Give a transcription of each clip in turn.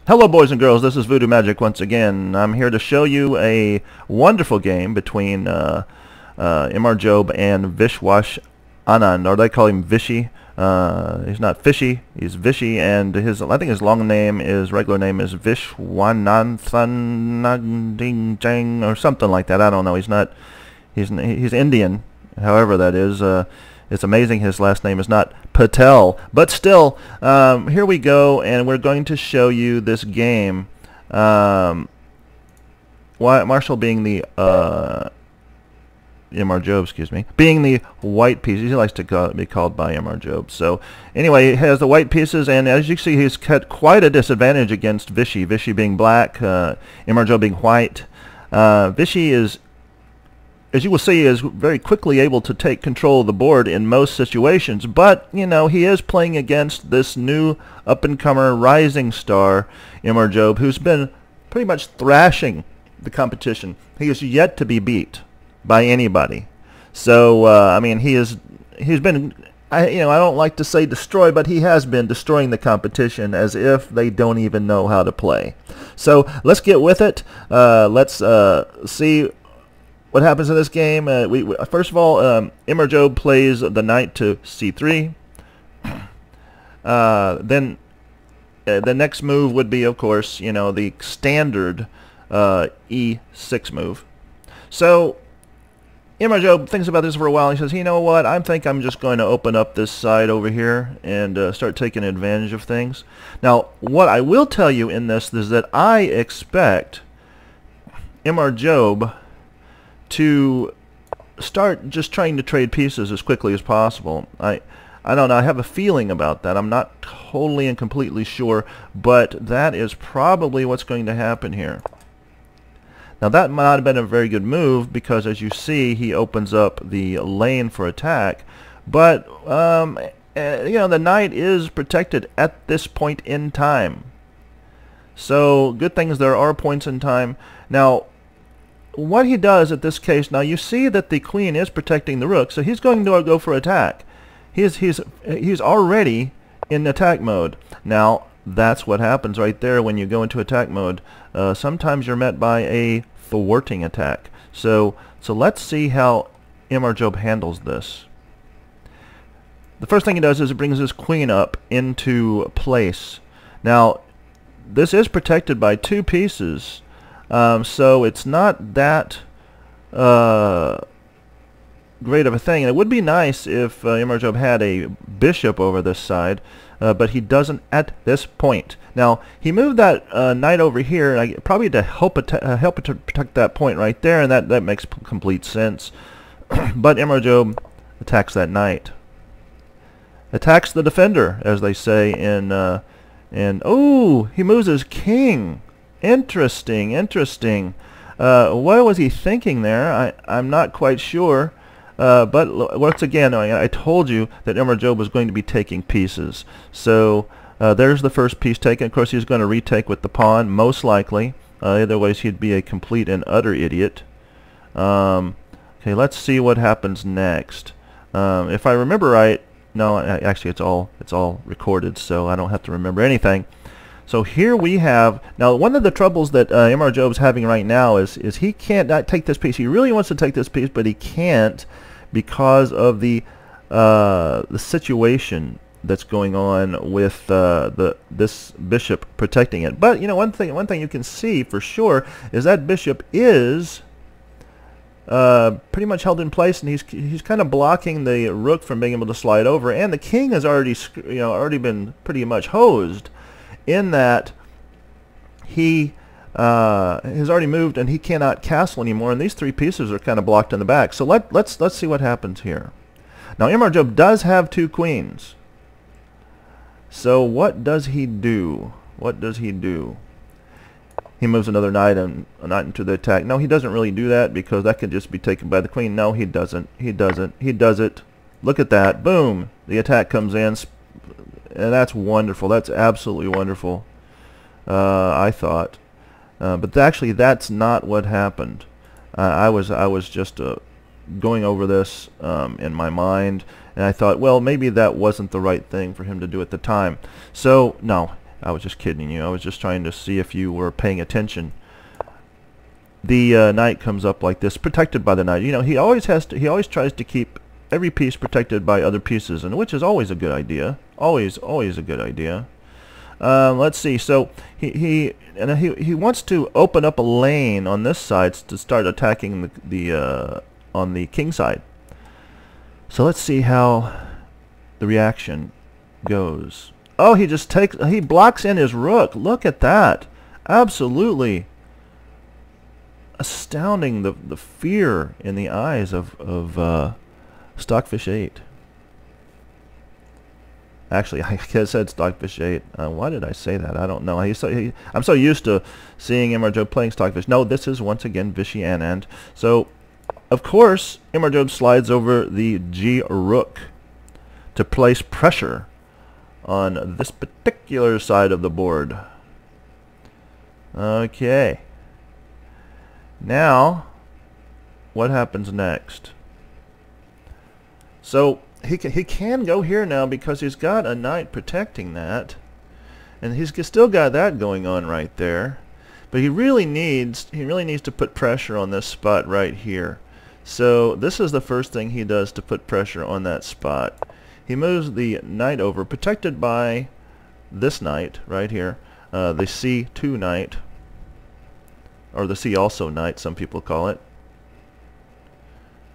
Hello boys and girls, this is VuduMagic once again. I'm here to show you a wonderful game between MRJobe and Vishy Anand, or they call him Vishy. He's not fishy, he's Vishy, and I think his long name is, regular name is Vishy Anand or something like that. I don't know. He's Indian, however that is. It's amazing his last name is not Patel, but still, here we go, and we're going to show you this game. Marshall being the MRJobe, excuse me, being the white piece. He likes to be called by MRJobe. So anyway, he has the white pieces, and as you see, he's got quite a disadvantage against Vishy. Vishy being black, MRJobe being white. Vishy is, as you will see, is very quickly able to take control of the board in most situations, but you know, he is playing against this new up-and-comer rising star MRJobe, who's been pretty much thrashing the competition. He is yet to be beat by anybody. So I mean, he's been, I don't like to say destroy, but he has been destroying the competition as if they don't even know how to play. So let's get with it. Let's see what happens in this game. First of all, MRJobe plays the knight to c3. Then the next move would be, of course, the standard e6 move. So MRJobe thinks about this for a while. He says, you know what, I think I'm just going to open up this side over here and start taking advantage of things. Now, what I will tell you in this is that I expect MRJobe to start just trying to trade pieces as quickly as possible. I don't know, I have a feeling about that. I'm not totally and completely sure, but that is probably what's going to happen here. Now that might not have been a very good move, because as you see, he opens up the lane for attack, but the knight is protected at this point in time. So good things, there are points in time. Now what he does at this case, now you see that the queen is protecting the rook, so he's going to go for attack. He's already in attack mode. Now that's what happens right there when you go into attack mode. Sometimes you're met by a thwarting attack. So let's see how MRJobe handles this. The first thing he does is he brings his queen up into place. Now this is protected by two pieces. So it's not that great of a thing. And it would be nice if MRJobe had a bishop over this side, but he doesn't at this point. Now he moved that knight over here, probably to help to protect that point right there, and that makes complete sense. But MRJobe attacks that knight, attacks the defender, as they say in oh, he moves his king. Interesting. What was he thinking there? I'm not quite sure. But once again, I told you that MRJobe was going to be taking pieces. So there's the first piece taken. Of course, he's going to retake with the pawn, most likely. Otherwise, he'd be a complete and utter idiot. Okay, let's see what happens next. If I remember right, no, actually, it's all recorded, so I don't have to remember anything. So here we have, now one of the troubles that MRJobe's having right now is he can't take this piece. He really wants to take this piece, but he can't because of the situation that's going on with this bishop protecting it. But one thing you can see for sure is that bishop is pretty much held in place, and he's kind of blocking the rook from being able to slide over, and the king has already been pretty much hosed, in that he has already moved and he cannot castle anymore, and these three pieces are kind of blocked in the back. So let's see what happens here. Now MRJobe does have two queens. So what does he do? He moves another knight into the attack. No, he doesn't really do that, because that could just be taken by the queen. No, he doesn't. He does it. Look at that. Boom. The attack comes in. And that's wonderful. That's absolutely wonderful, I thought. But actually, that's not what happened. I was just going over this in my mind, and I thought, well, maybe that wasn't the right thing for him to do at the time. So no, I was just kidding you. I was just trying to see if you were paying attention. The knight comes up like this, protected by the knight. You know, he always tries to keep every piece protected by other pieces, and which is always a good idea. Always a good idea. Let's see. So he wants to open up a lane on this side to start attacking the on the king side. So let's see how the reaction goes. Oh, he blocks in his rook. Look at that. Absolutely astounding, the fear in the eyes of Stockfish 8. Actually, I said Stockfish 8. Why did I say that? I don't know. I'm so used to seeing MRJobe playing Stockfish. No, this is once again Vishy Anand. So, of course, MRJobe slides over the G rook to place pressure on this particular side of the board. Okay. Now, what happens next? So he can go here now because he's got a knight protecting that, and he's still got that going on right there. But he really needs to put pressure on this spot right here. So this is the first thing he does to put pressure on that spot. He moves the knight over, protected by this knight right here, the C2 knight, or the C also knight, some people call it.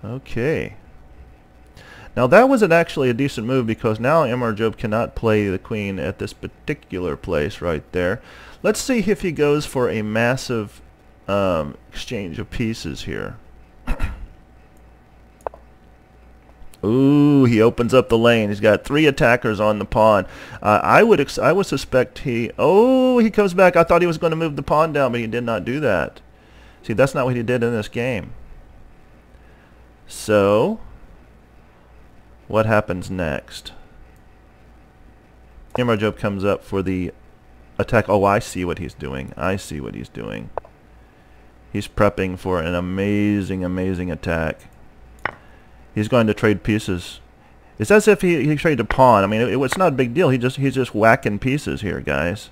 Okay. Now that was actually a decent move, because now MRJobe cannot play the queen at this particular place right there. Let's see if he goes for a massive exchange of pieces here. Ooh, he opens up the lane. He's got 3 attackers on the pawn. I would suspect he comes back. I thought he was going to move the pawn down, but he did not do that. See, that's not what he did in this game. So, what happens next? MRJobe comes up for the attack. Oh, I see what he's doing. I see what he's doing. He's prepping for an amazing, amazing attack. He's going to trade pieces. It's as if he traded a pawn. I mean, it's not a big deal. He's just whacking pieces here, guys.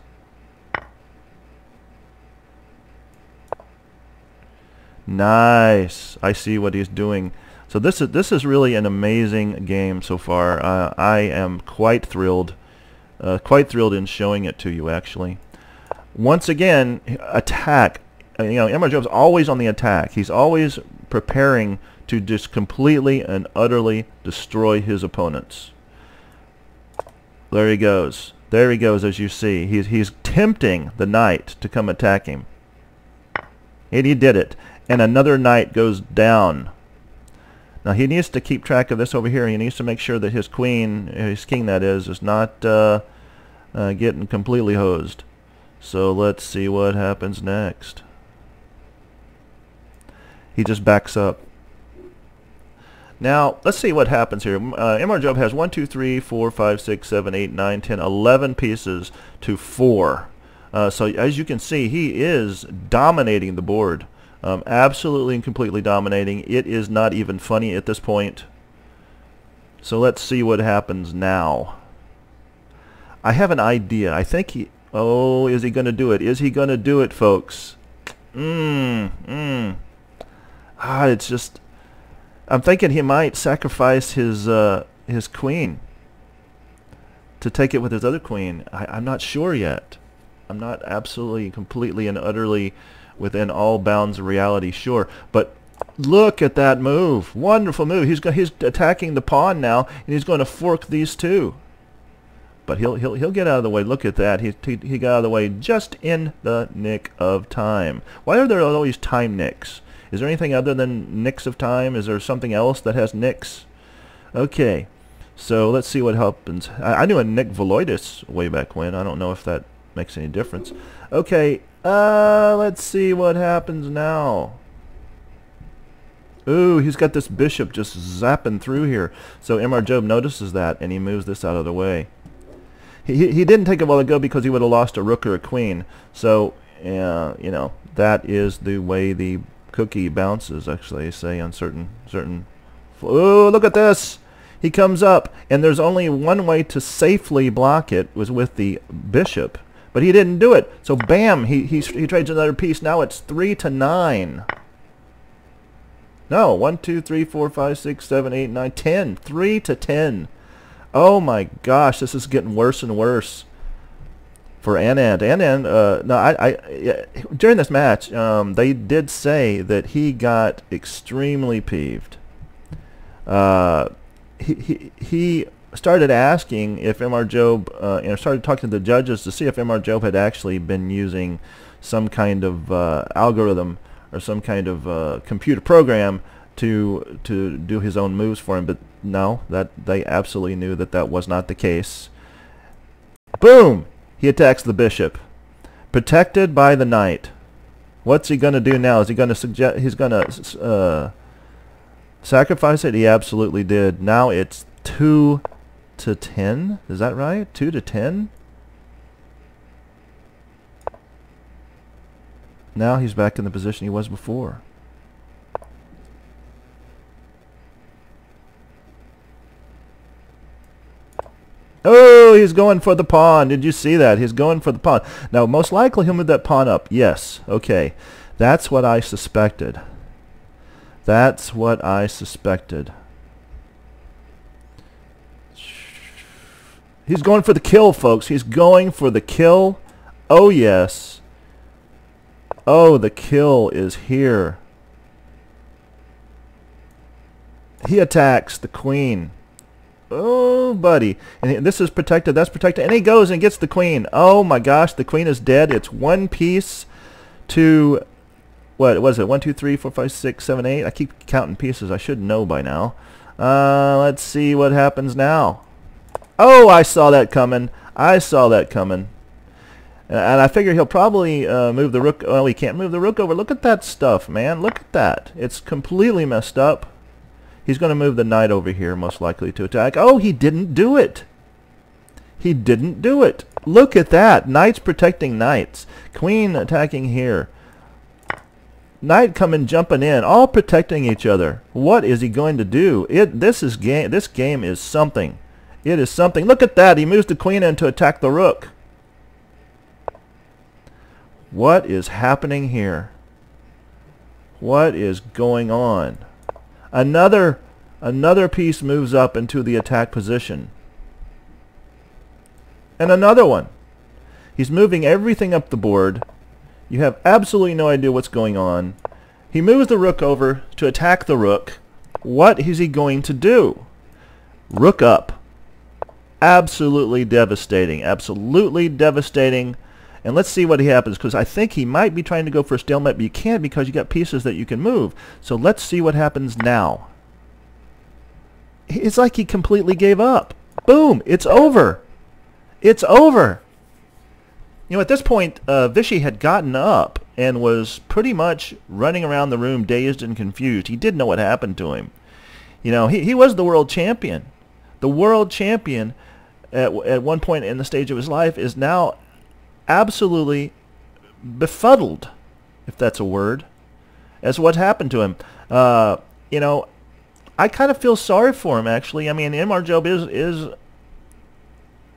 Nice. I see what he's doing. So this is really an amazing game so far. I am quite thrilled in showing it to you. Actually, once again, attack. You know, MRJobe's always on the attack. He's always preparing to just completely and utterly destroy his opponents. There he goes. There he goes, as you see. He's tempting the knight to come attack him. And he did it. And another knight goes down. Now he needs to keep track of this over here. He needs to make sure that his queen, his king that is not getting completely hosed. So let's see what happens next. He just backs up. Now, let's see what happens here. MRJobe has 1, 2, 3, 4, 5, 6, 7, 8, 9, 10, 11 pieces to 4. So as you can see, he is dominating the board. Absolutely and completely dominating. It is not even funny at this point. So let's see what happens now. I have an idea. I think he... Oh, is he going to do it? Is he going to do it, folks? It's just... I'm thinking he might sacrifice his queen to take it with his other queen. I'm not sure yet. I'm not absolutely, completely, and utterly within all bounds of reality sure. But look at that move. Wonderful move. He's attacking the pawn now, and he's going to fork these two. But he'll get out of the way. Look at that. He got out of the way just in the nick of time. Why are there always time nicks? Is there anything other than nicks of time? Is there something else that has nicks? Okay, so let's see what happens. I knew a Nick Veloidis way back when. I don't know if that makes any difference. Okay, let's see what happens now. Ooh, he's got this bishop just zapping through here. So MRJobe notices that, and he moves this out of the way. He didn't take it while ago because he would have lost a rook or a queen. So, you know, that is the way the cookie bounces, actually, they say on certain. Oh, look at this! He comes up, and there's only one way to safely block it, was with the bishop. but he didn't do it. So bam, he trades another piece. Now it's 3-9. No, 1, 2, 3, 4, 5, 6, 7, 8, 9, 10. 3-10. Oh my gosh, this is getting worse and worse for Anand. Anand, no, during this match, they did say that he got extremely peeved. He started asking if MRJobe, started talking to the judges to see if MRJobe had actually been using some kind of algorithm or some kind of computer program to do his own moves for him, but no, that they absolutely knew that that was not the case. Boom! He attacks the bishop, protected by the knight. What's he going to do now? Is he going to suggest he's going to sacrifice it? He absolutely did. Now it's 2-10. Is that right? 2-10. Now he's back in the position he was before. Oh, he's going for the pawn. Did you see that? He's going for the pawn. Now, most likely he'll move that pawn up. Yes. Okay. That's what I suspected. That's what I suspected. He's going for the kill, folks. He's going for the kill. Oh, yes. Oh, the kill is here. He attacks the queen. Oh, buddy. And this is protected. That's protected. And he goes and gets the queen. Oh, my gosh. The queen is dead. It's one piece to... What was it? 1, 2, 3, 4, 5, 6, 7, 8. I keep counting pieces. I should know by now. Let's see what happens now. Oh, I saw that coming. I saw that coming. And I figure he'll probably move the rook. Oh, he can't move the rook over. Look at that stuff, man. Look at that. It's completely messed up. He's going to move the knight over here, most likely to attack. Oh, he didn't do it. He didn't do it. Look at that. Knights protecting knights. Queen attacking here. Knight coming, jumping in, all protecting each other. What is he going to do? This game is something. It is something. Look at that. He moves the queen in to attack the rook. What is happening here? What is going on? Another piece moves up into the attack position. And another one. He's moving everything up the board. You have absolutely no idea what's going on. He moves the rook over to attack the rook. What is he going to do? Rook up. Absolutely devastating. Absolutely devastating. And let's see what happens, because I think he might be trying to go for a stalemate, but you can't because you got pieces that you can move. So let's see what happens now. It's like he completely gave up. Boom! It's over. It's over. You know, at this point, Vishy had gotten up and was pretty much running around the room dazed and confused. He didn't know what happened to him. You know, he was the world champion. The world champion at one point in the stage of his life is now absolutely befuddled, if that's a word, as what happened to him. You know, I kind of feel sorry for him, actually. I mean, MRJobe is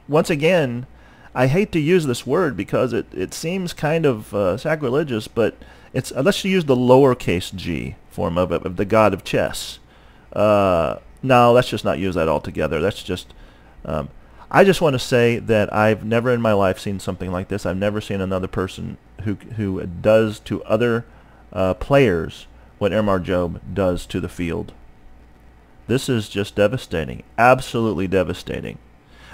once again, I hate to use this word because it seems kind of sacrilegious, but it's let's use the lowercase g form of the god of chess. No, let's just not use that altogether. That's just... I just want to say that I've never in my life seen something like this. I've never seen another person who does to other players what MRJobe does to the field. This is just devastating. Absolutely devastating.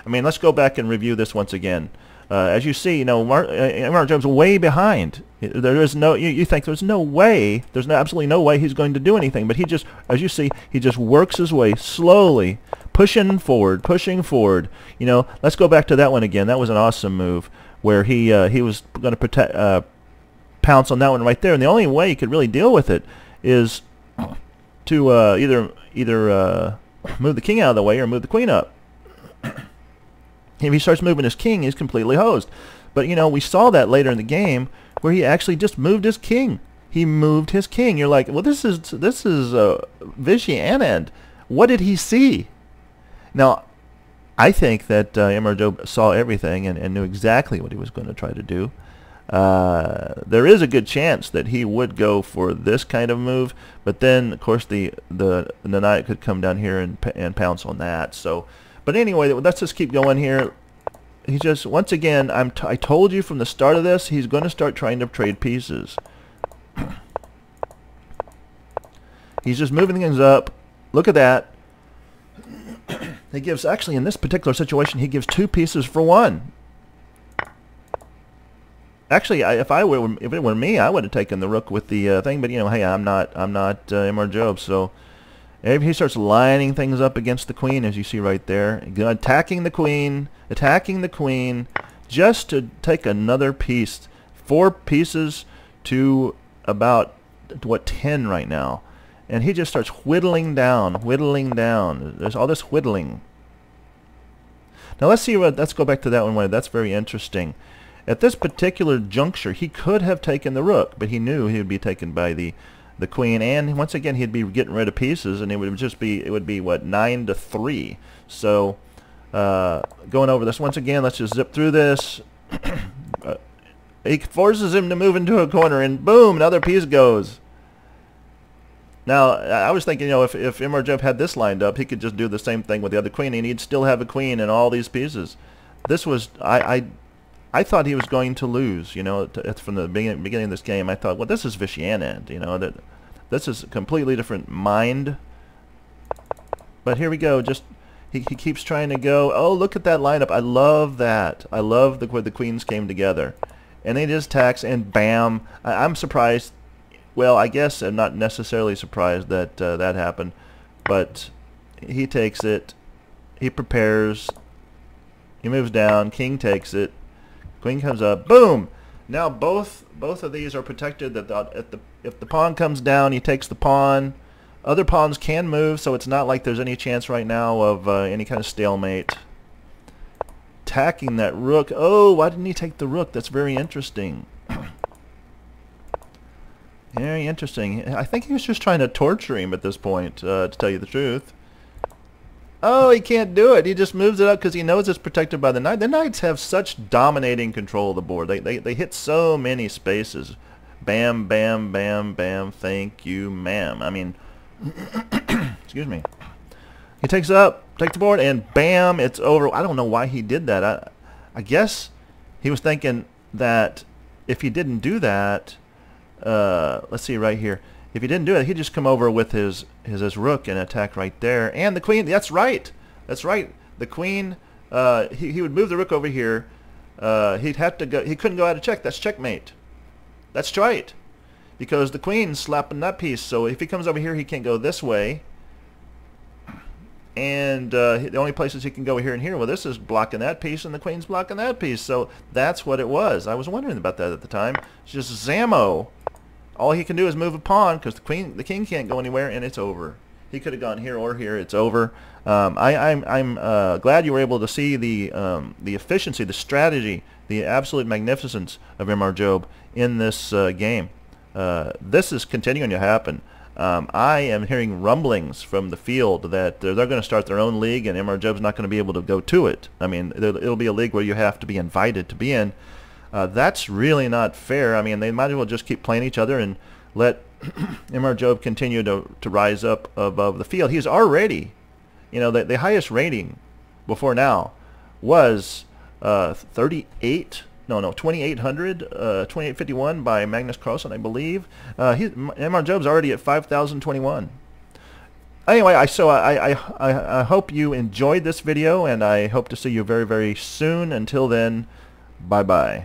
I mean, let's go back and review this once again. As you see, you know, MRJobe's way behind. There is no. You think there's no way. There's absolutely no way he's going to do anything. But he just, as you see, he just works his way slowly, pushing forward, pushing forward. You know, let's go back to that one again. That was an awesome move where he was going to pounce on that one right there. And the only way he could really deal with it is to either move the king out of the way or move the queen up. If he starts moving his king, he's completely hosed. But, you know, we saw that later in the game where he actually just moved his king. He moved his king. You're like, well, this is Vishy Anand. What did he see? Now, I think that MRJobe saw everything and knew exactly what he was going to try to do. There is a good chance that he would go for this kind of move, but then of course the knight could come down here and pounce on that. So, but anyway, let's just keep going here. He just, once again, I told you from the start of this, he's going to start trying to trade pieces. He's just moving things up. Look at that. He gives, actually in this particular situation, he gives 2 pieces for 1. Actually, if it were me, I would have taken the rook with the thing. But you know, hey, I'm not MRJobe, so he starts lining things up against the queen, as you see right there, attacking the queen, just to take another piece. 4 pieces to about what 10 right now, and he just starts whittling down. There's all this whittling. Now let's see what. Let's go back to that one. That's very interesting. At this particular juncture, he could have taken the rook, but he knew he would be taken by the queen, and once again he'd be getting rid of pieces, and it would be what, 9-3. So going over this once again, let's just zip through this. He forces him to move into a corner, and boom, another piece goes. Now I was thinking, you know, if MRJobe had this lined up, he could just do the same thing with the other queen, and he'd still have a queen and all these pieces. This was I thought he was going to lose, you know, from the beginning of this game. I thought, well, this is Vishy Anand, you know, that this is a completely different mind. But here we go. Just he keeps trying to go. Oh, look at that lineup. I love that. I love where the queens came together, and he just attacks, and bam. I'm surprised. Well, I guess I'm not necessarily surprised that that happened, but he takes it. He prepares. He moves down. King takes it. Queen comes up, boom! Now both of these are protected. If the pawn comes down, he takes the pawn. Other pawns can move, so it's not like there's any chance right now of any kind of stalemate. Attacking that rook. Oh, why didn't he take the rook? That's very interesting. Very interesting. I think he was just trying to torture him at this point, to tell you the truth. Oh, he can't do it. He just moves it up because he knows it's protected by the knight. The knights have such dominating control of the board. They hit so many spaces. Bam, bam, bam, bam. Thank you, ma'am. I mean, excuse me. He takes up, takes the board, and bam, it's over. I don't know why he did that. I guess he was thinking that if he didn't do that, let's see right here. If he didn't do it, he'd just come over with his rook and attack right there. And the queen, that's right. That's right. The queen, he would move the rook over here. He'd have to go, he couldn't go out of check. That's checkmate. That's right. Because the queen's slapping that piece. So if he comes over here, he can't go this way. And the only places he can go here and here, well, this is blocking that piece, and the queen's blocking that piece. So that's what it was. I was wondering about that at the time. It's just Zammo. All he can do is move a pawn because the king can't go anywhere, and it's over. He could have gone here or here. It's over. I'm glad you were able to see the efficiency, the strategy, the absolute magnificence of MRJobe in this game. This is continuing to happen. I am hearing rumblings from the field that they're going to start their own league, and MRJobe's not going to be able to go to it. I mean, it'll be a league where you have to be invited to be in. That's really not fair. I mean, they might as well just keep playing each other and let MRJobe continue to rise up above the field. He's already, you know, the highest rating before now was 2851 by Magnus Carlsen, I believe. MRJobe's already at 5021. Anyway, I hope you enjoyed this video, and I hope to see you very, very soon. Until then, bye-bye.